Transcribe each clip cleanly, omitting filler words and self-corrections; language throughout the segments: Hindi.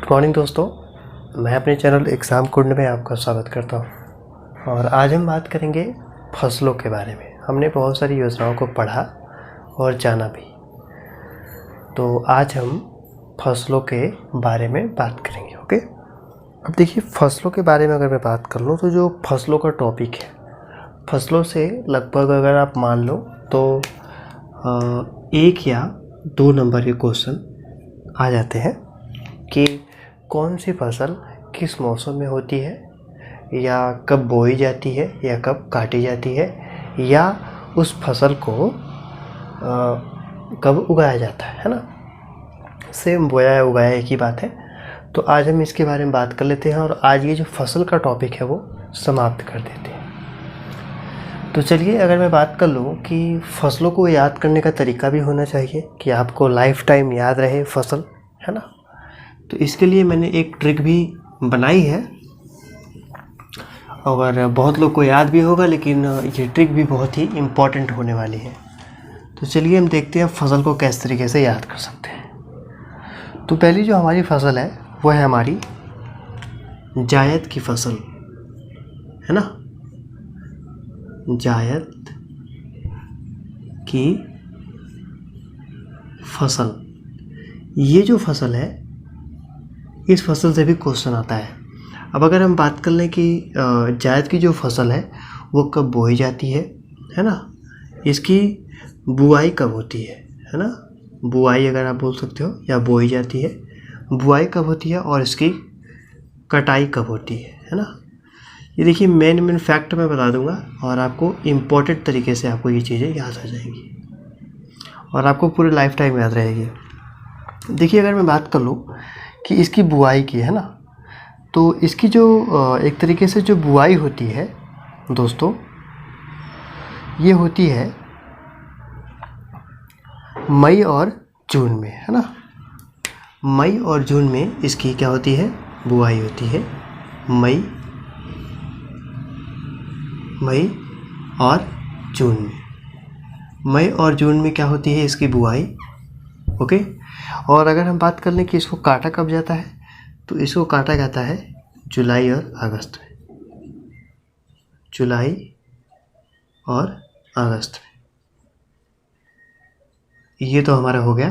गुड मॉर्निंग दोस्तों, मैं अपने चैनल एग्ज़ाम कुंड में आपका स्वागत करता हूं। और आज हम बात करेंगे फसलों के बारे में। हमने बहुत सारी योजनाओं को पढ़ा और जाना भी, तो आज हम फसलों के बारे में बात करेंगे। ओके, अब देखिए, फसलों के बारे में अगर मैं बात कर लूँ तो जो फसलों का टॉपिक है, फसलों से लगभग अगर आप मान लो तो 1 या 2 नंबर के क्वेश्चन आ जाते हैं कि कौन सी फसल किस मौसम में होती है, या कब बोई जाती है, या कब काटी जाती है, या उस फसल को कब उगाया जाता है ना। सेम बोया या उगाया एक ही बात है। तो आज हम इसके बारे में बात कर लेते हैं और आज ये जो फसल का टॉपिक है वो समाप्त कर देते हैं। तो चलिए, अगर मैं बात कर लूँ कि फसलों को याद करने का तरीका भी होना चाहिए कि आपको लाइफ टाइम याद रहे फसल, है ना। तो इसके लिए मैंने एक ट्रिक भी बनाई है और बहुत लोग को याद भी होगा, लेकिन ये ट्रिक भी बहुत ही इम्पॉर्टेंट होने वाली है। तो चलिए हम देखते हैं फसल को किस तरीके से याद कर सकते हैं। तो पहली जो हमारी फसल है वो है हमारी जायद की फसल, है ना। जायद की फसल, ये जो फसल है, इस फसल से भी क्वेश्चन आता है। अब अगर हम बात कर लें कि जायद की जो फसल है वो कब बोई जाती है ना, इसकी बुआई कब होती है ना। बुआई अगर आप बोल सकते हो, या बोई जाती है, बुआई कब होती है, और इसकी कटाई कब होती है ना। ये देखिए, मेन फैक्ट मैं बता दूंगा और आपको इम्पोर्टेंट तरीके से आपको ये चीज़ें याद आ जाएंगी और आपको पूरे लाइफ टाइम याद रहेगी। देखिए, अगर मैं बात कर लूँ कि इसकी बुआई की, है ना, तो इसकी जो एक तरीके से जो बुआई होती है दोस्तों, ये होती है मई और जून में, है ना। मई और जून में इसकी क्या होती है, बुआई होती है। मई और जून में, मई और जून में क्या होती है इसकी बुआई। ओके, और अगर हम बात कर लें कि इसको काटा कब जाता है, तो इसको काटा जाता है जुलाई और अगस्त में। जुलाई और अगस्त में, ये तो हमारा हो गया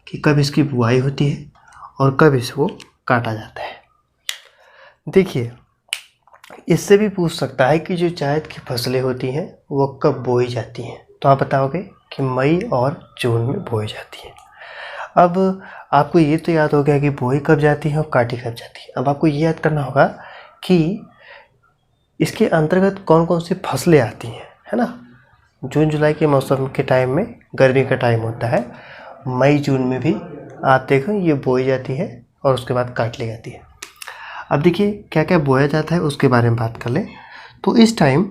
कि कब इसकी बुआई होती है और कब इसको काटा जाता है। देखिए, इससे भी पूछ सकता है कि जो जायद की फसलें होती हैं वो कब बोई जाती हैं, तो आप बताओगे कि मई और जून में बोई जाती हैं। अब आपको ये तो याद हो गया कि बोई कब जाती है और काटी कब जाती है। अब आपको ये याद करना होगा कि इसके अंतर्गत कौन कौन सी फसलें आती हैं, है ना। जून जुलाई के मौसम के टाइम में गर्मी का टाइम होता है, मई जून में भी आप देखो ये बोई जाती है और उसके बाद काट ली जाती है। अब देखिए, क्या क्या बोया जाता है उसके बारे में बात कर लें। तो इस टाइम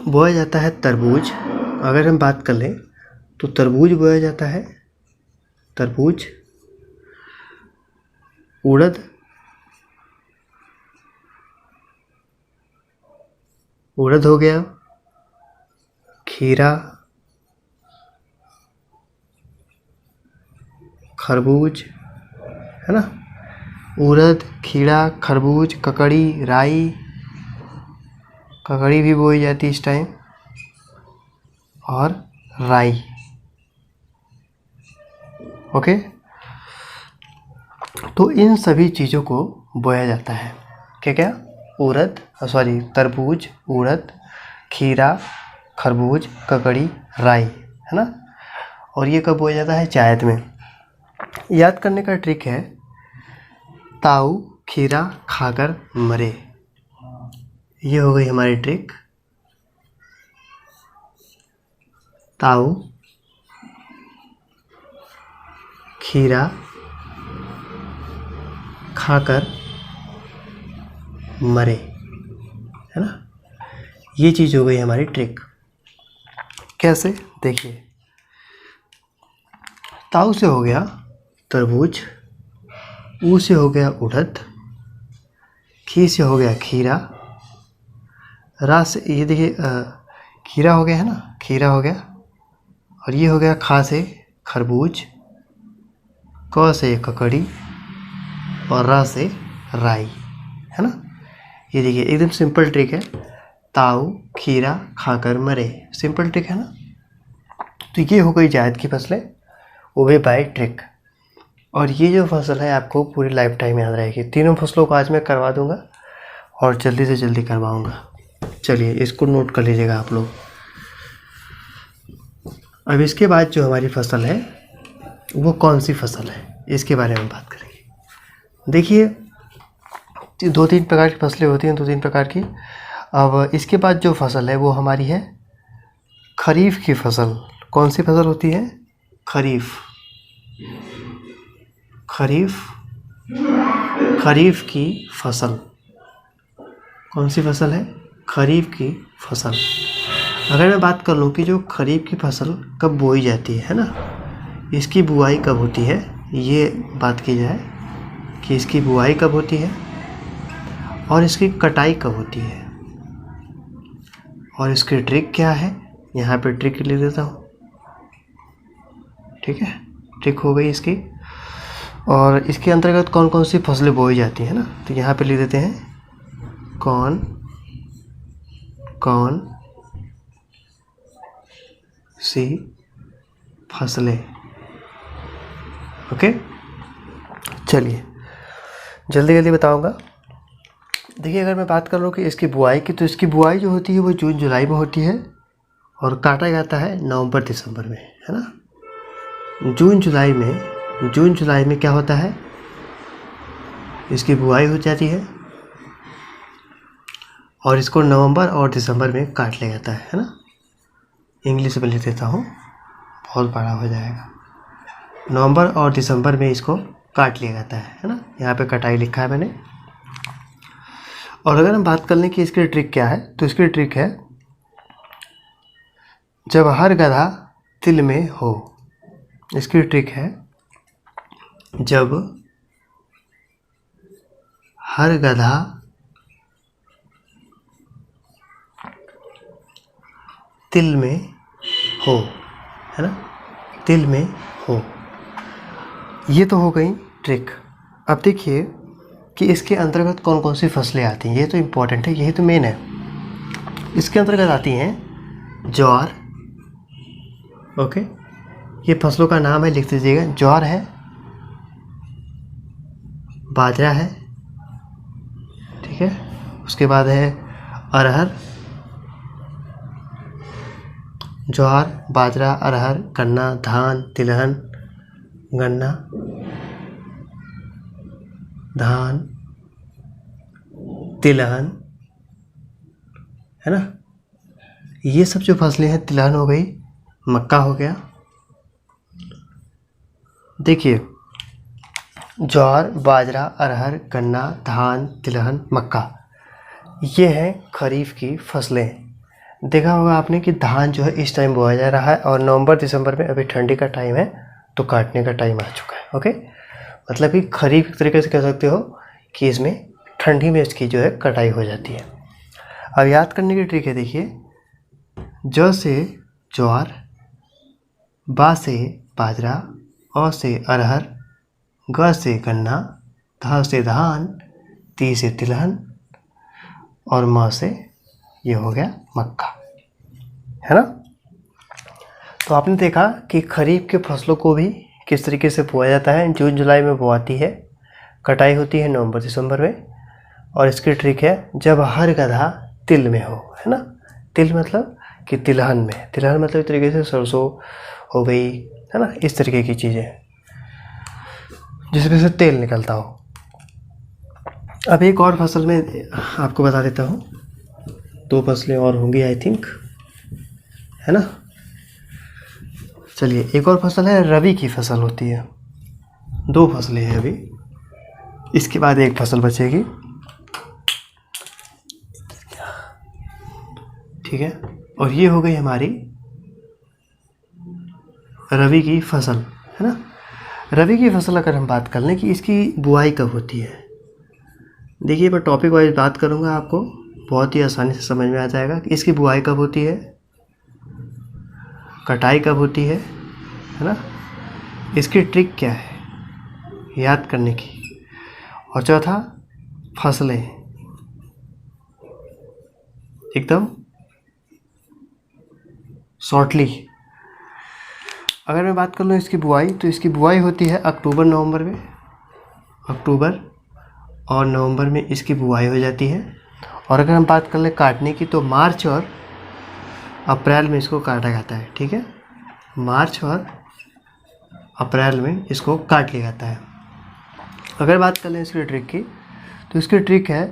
बोया जाता है तरबूज। अगर हम बात कर लें तो तरबूज बोया जाता है, तरबूज, उड़द, उड़द हो गया, खीरा, खरबूज, है ना। उड़द, खीरा, खरबूज, ककड़ी, राई, ककड़ी भी बोई जाती है इस टाइम, और राई। ओके, तो इन सभी चीज़ों को बोया जाता है। क्या क्या, तरबूज, उड़द, खीरा, खरबूज, ककड़ी, राई, है ना। और ये कब बोया जाता है, जायद में। याद करने का ट्रिक है, ताऊ खीरा खाकर मरे। ये हो गई हमारी ट्रिक। ताऊ खीरा खाकर मरे, है ना। ये चीज़ हो गई हमारी ट्रिक। कैसे, देखिए, ताऊ से हो गया तरबूज, ऊ से हो गया उड़द, खी से हो गया खीरा, रा से, ये देखिए खीरा हो गया, है ना, खीरा हो गया, और ये हो गया खा से खरबूज, क से ककड़ी, और र से राई, है ना। ये देखिए एकदम सिंपल ट्रिक है। ताऊ खीरा खाकर मरे, सिंपल ट्रिक है ना। तो ये हो गई जायद की फसलें, वो भी बाय ट्रिक। और ये जो फसल है आपको पूरी लाइफ टाइम याद रहेगी। तीनों फसलों को आज मैं करवा दूंगा और जल्दी से जल्दी करवाऊंगा। चलिए इसको नोट कर लीजिएगा आप लोग। अब इसके बाद जो हमारी फसल है वो कौन सी फसल है, इसके बारे में बात करेंगे। देखिए 2-3 प्रकार की फसलें होती हैं, 2-3 प्रकार की। अब इसके बाद जो फसल है वो हमारी है खरीफ की फसल। कौन सी फसल होती है? खरीफ। खरीफ, खरीफ की फसल। कौन सी फसल है? खरीफ की फसल। अगर मैं बात कर लूँ कि जो खरीफ की फसल कब बोई जाती है ना, इसकी बुआई कब होती है, ये बात की जाए कि इसकी बुआई कब होती है और इसकी कटाई कब होती है, और इसकी ट्रिक क्या है। यहाँ पे ट्रिक लिख देता हूँ, ठीक है, ट्रिक हो गई इसकी। और इसके अंतर्गत कौन कौन सी फसलें बोई जाती हैं ना, तो यहाँ पे लिख देते हैं कौन कौन सी फसलें। ओके, चलिए जल्दी जल्दी बताऊंगा। देखिए अगर मैं बात कर रहा हूँ कि इसकी बुआई की, तो इसकी बुआई जो होती है वो जून जुलाई में होती है और काटा जाता है नवंबर दिसंबर में, है ना। जून जुलाई में क्या होता है, इसकी बुआई हो जाती है और इसको नवंबर और दिसंबर में काट लिया जाता है ना। इंग्लिश में लिख देता हूँ, बहुत बड़ा हो जाएगा। नवंबर और दिसंबर में इसको काट लिया जाता है ना। यहाँ पे कटाई लिखा है मैंने। और अगर हम बात कर लें कि इसकी ट्रिक क्या है, तो इसकी ट्रिक है जब हर गधा तिल में हो। इसकी ट्रिक है जब हर गधा तिल में हो, है ना, तिल में हो। ये तो हो गई ट्रिक। अब देखिए कि इसके अंतर्गत कौन कौन सी फसलें आती हैं, ये तो इम्पोर्टेंट है, यही तो मेन है। इसके अंतर्गत आती हैं ज्वार। ओके, ये फसलों का नाम है, लिख दीजिएगा। ज्वार है, बाजरा है, ठीक है, उसके बाद है अरहर। ज्वार, बाजरा, अरहर, गन्ना, धान, तिलहन, गन्ना, धान, तिलहन, है ना। ये सब जो फसलें हैं, तिलहन हो गई, मक्का हो गया। देखिए ज्वार, बाजरा, अरहर, गन्ना, धान, तिलहन, मक्का, ये हैं खरीफ की फसलें। देखा होगा आपने कि धान जो है इस टाइम बोया जा रहा है और नवंबर दिसंबर में अभी ठंडी का टाइम है तो काटने का टाइम आ चुका है। ओके, मतलब कि खरीफ एक तरीके से कह सकते हो कि इसमें ठंडी में इसकी जो है कटाई हो जाती है। अब याद करने की ट्रिक है, देखिए ज से ज्वार, बा से बाजरा, अ से अरहर, ग से गन्ना, ध से धान, ती से तिलहन और म से ये हो गया मक्का, है ना। तो आपने देखा कि खरीफ के फसलों को भी किस तरीके से बोया जाता है। जून जुलाई में बोआती है, कटाई होती है नवंबर दिसंबर में, और इसकी ट्रिक है जब हर गधा तिल में हो, है ना। तिल मतलब कि तिलहन में, तिलहन मतलब एक तरीके से सरसों हो गई, है ना, इस तरीके की चीज़ें जिसमें से तेल निकलता हो। अब एक और फसल में आपको बता देता हूँ, 2 फसलें और होंगी आई थिंक, है ना। चलिए एक और फसल है रबी की फसल होती है। 2 फसलें हैं अभी, इसके बाद एक फसल बचेगी, ठीक है। और ये हो गई हमारी रबी की फसल, है ना। रबी की फसल अगर हम बात कर लें कि इसकी बुआई कब होती है, देखिए मैं टॉपिक वाइज बात करूँगा, आपको बहुत ही आसानी से समझ में आ जाएगा कि इसकी बुआई कब होती है, कटाई कब होती है ना। इसकी ट्रिक क्या है याद करने की, और चौथा फसलें, एकदम शॉर्टली। अगर मैं बात कर लूँ इसकी बुआई, तो इसकी बुआई होती है अक्टूबर नवंबर में, अक्टूबर और नवंबर में इसकी बुआई हो जाती है। और अगर हम बात कर लें काटने की, तो मार्च और अप्रैल में इसको काटा जाता है। ठीक है, मार्च और अप्रैल में इसको काट लिया जाता है। अगर बात कर लें इसकी ट्रिक की, तो इसकी ट्रिक है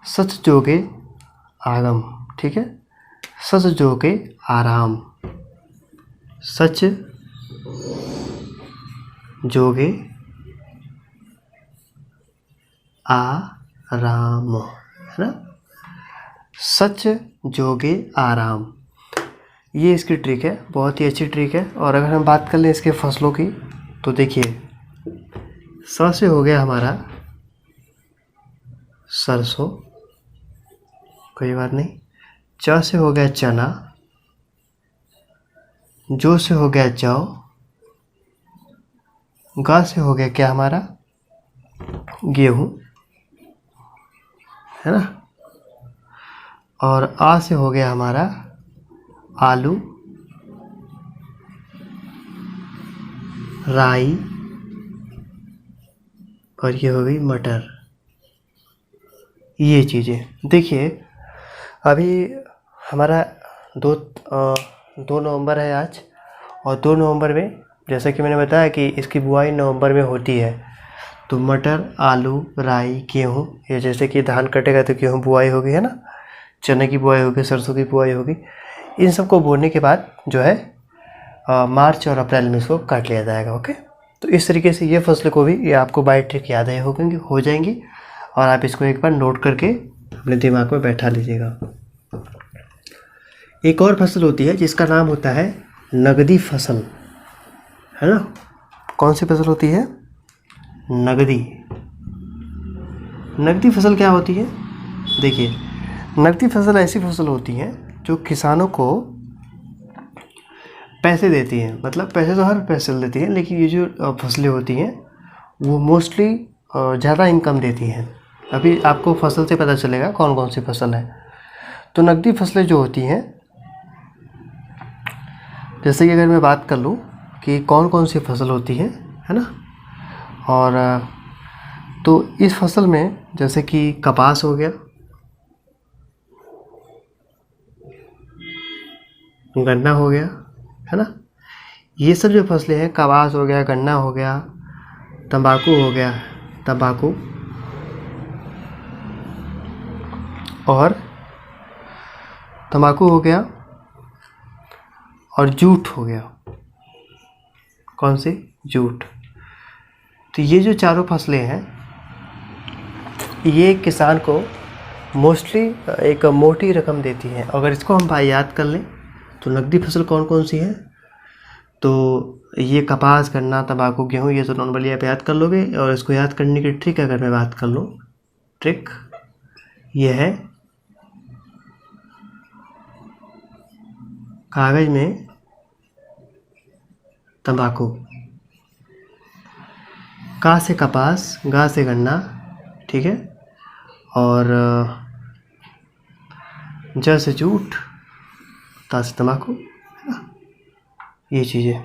सच जोगे आगम। ठीक है, सच जोगे आराम, सच जोगे आराम, है ना, सच जोगे आराम। ये इसकी ट्रिक है, बहुत ही अच्छी ट्रिक है। और अगर हम बात कर लें इसके फसलों की, तो देखिए स से हो गया हमारा सरसों, कोई बात नहीं। च से हो गया चना, जो से हो गया जौ, ग से हो गया क्या हमारा गेहूँ, है ना, और आ से हो गया हमारा आलू, राई, और ये हो गई मटर। ये चीज़ें देखिए, अभी हमारा 2 नवंबर है आज, और 2 नवंबर में जैसा कि मैंने बताया कि इसकी बुआई नवंबर में होती है। तो मटर, आलू, राई, गेहूँ, ये जैसे कि धान कटेगा तो गेहूँ बुआई होगी, है ना, चने की बुआई होगी, सरसों की बुआई होगी। इन सब को बोने के बाद जो है मार्च और अप्रैल में इसको काट लिया जाएगा। ओके, तो इस तरीके से ये फसल को भी ये आपको बाय ट्रिक याद है हो जाएंगी, और आप इसको एक बार नोट करके अपने दिमाग में बैठा लीजिएगा। एक और फसल होती है जिसका नाम होता है नगदी फसल, है ना। कौन सी फसल होती है? नगदी। नगदी फसल क्या होती है? देखिए, नगदी फसल ऐसी फसल होती है जो किसानों को पैसे देती हैं। मतलब पैसे तो हर फसल देती हैं, लेकिन ये जो फसलें होती हैं वो मोस्टली ज़्यादा इनकम देती हैं। अभी आपको फसल से पता चलेगा कौन कौन सी फसल है। तो नगदी फसलें जो होती हैं, जैसे कि अगर मैं बात कर लूँ कि कौन कौन सी फसल होती है ना, और तो इस फसल में जैसे कि कपास हो गया, गन्ना हो गया, है ना, ये सब जो फसलें हैं, कपास हो गया, गन्ना हो गया, तंबाकू हो गया, तंबाकू, और तंबाकू हो गया, और जूट हो गया। कौन सी? जूट। तो ये जो चारों फसलें हैं, ये किसान को मोस्टली एक मोटी रकम देती हैं। अगर इसको हम भाई याद कर लें तो नकदी फसल कौन कौन सी है, तो ये कपास, गन्ना, तंबाकू, गेहूँ, ये तो नॉर्मली आप याद कर लोगे। और इसको याद करने की ट्रिक अगर मैं बात कर लूँ, ट्रिक ये है कागज में तंबाकू, का से कपास, गा से गन्ना, ठीक है, और ज से जूट, ता से तंबाकू, है ना, ये चीज़ें।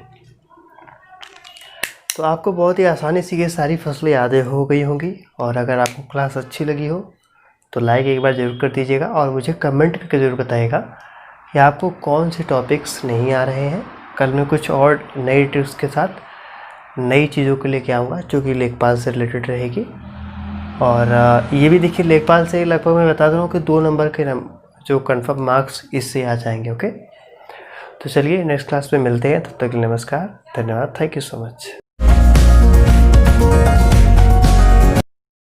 तो आपको बहुत ही आसानी से ये सारी फसलें यादें हो गई होंगी। और अगर आपको क्लास अच्छी लगी हो तो लाइक एक बार ज़रूर कर दीजिएगा, और मुझे कमेंट करके ज़रूर बताइएगा कि आपको कौन से टॉपिक्स नहीं आ रहे हैं। कल मैं कुछ और नई टिप्स के साथ नई चीज़ों को लेके आऊँगा जो कि लेखपाल से रिलेटेड रहेगी। और ये भी देखिए, लेखपाल से लगभग मैं बता दूँ कि 2 नंबर के जो कंफर्म मार्क्स इससे आ जाएंगे। ओके, तो चलिए नेक्स्ट क्लास में मिलते हैं। तब तक के लिए नमस्कार, धन्यवाद, थैंक यू सो मच।